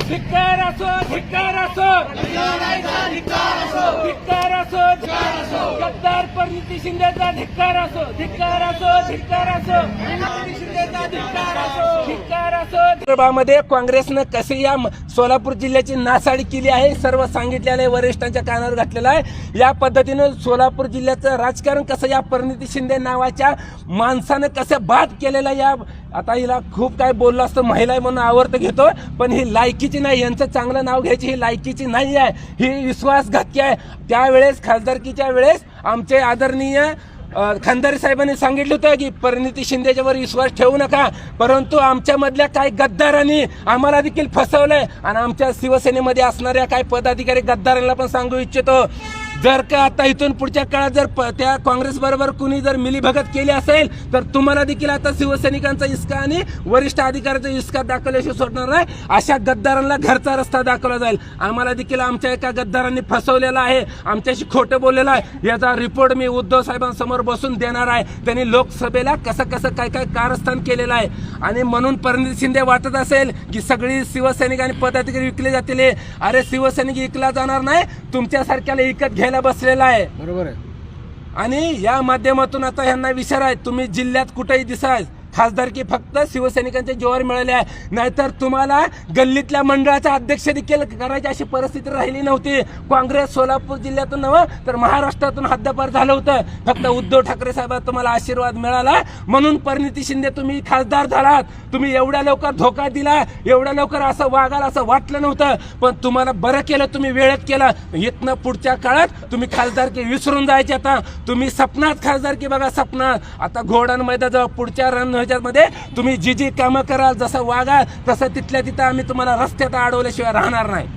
धिक्कार असो, धिक्कार असो, धिक्कार असो, गद्दार परिणिती शिंदेचा धिक्कार असो, धिक्कार असो, धिक्कार असो, शिंदेचा धिक्कार असो, धिक्कार असो. विदर्भामध्ये काँग्रेसनं कसे या सोलापूर जिल्ह्याची नासाडी केली आहे सर्व सांगितलेलं आहे, वरिष्ठांच्या कानावर घातलेलं आहे. या पद्धतीनं सोलापूर जिल्ह्याचं राजकारण कसं या परिणिती शिंदे नावाच्या माणसानं कसं बाद केलेलं या. आता हिला खूप काय बोललं असतं, महिला आहे म्हणून आवर्त घेतो, पण ही लायकीची नाही, यांचं चांगलं नाव घ्यायची ही लायकीची नाही आहे, ही विश्वासघातकी आहे. त्यावेळेस खासदारकीच्या वेळेस आमचे आदरणीय खंदारे साहेबांनी सांगितलं होतं की परिणिती शिंदेच्यावर विश्वास ठेवू नका, परंतु आमच्यामधल्या काही गद्दारांनी आम्हाला देखील फसवलंय. आणि आमच्या शिवसेनेमध्ये असणाऱ्या काही पदाधिकारी गद्दारांना पण सांगू इच्छितो, जर का आता इथून पुढच्या काळात जर त्या काँग्रेस बरोबर कुणी जर मिलीभगत केली असेल तर तुम्हाला देखील आता शिवसैनिकांचा इसका आणि वरिष्ठ अधिकाऱ्याचा इसका दाखवल्याशिवाय सोडणार नाही. अशा गद्दारांना घरचा रस्ता दाखवला जाईल. आम्हाला देखील आमच्या एका गद्दारांनी फसवलेला आहे, आमच्याशी खोटं बोललेलं आहे, याचा रिपोर्ट मी उद्धव साहेबांसमोर बसून देणार आहे. त्यांनी लोकसभेला कसं कसं काय काय कारस्थान केलेलं आहे. आणि म्हणून परिणिती शिंदे वाटत असेल की सगळी शिवसैनिक आणि पदाधिकारी विकले जातील. अरे शिवसैनिक विकला जाणार नाही, तुमच्यासारख्याला विकत घ्यायला बसलेला आहे. बरोबर आहे. आणि या माध्यमातून आता ह्यांना विचार आहे, तुम्ही जिल्ह्यात कुठेही दिसाल खासदारकी फक्त शिवसैनिकांच्या जीवावर मिळाले आहे, नाहीतर तुम्हाला गल्लीतल्या मंडळाचा अध्यक्ष देखील करायची अशी परिस्थिती राहिली नव्हती. काँग्रेस सोलापूर जिल्ह्यातून नव्हे तर महाराष्ट्रातून हद्दपार झालं होतं. फक्त उद्धव ठाकरे साहेबांचा तुम्हाला आशीर्वाद मिळाला म्हणून परिणिती शिंदे तुम्ही खासदार झालात. तुम्ही एवढ्या लवकर धोका दिला, एवढ्या लवकर असं वागाल असं वाटलं नव्हतं, पण तुम्हाला बरं केलं, तुम्ही वेळेत केलं. इथनं पुढच्या काळात तुम्ही खासदारकी विसरून जायचे. आता तुम्ही सपनात खासदारकी बघा, सपनात. आता घोडान मैदानाजवळ पुढच्या मध्ये तुम्ही जी जी कामं कराल, जसं वागाल तसं तिथल्या तिथं आम्ही तुम्हाला रस्त्यात अडवल्याशिवाय राहणार नाही.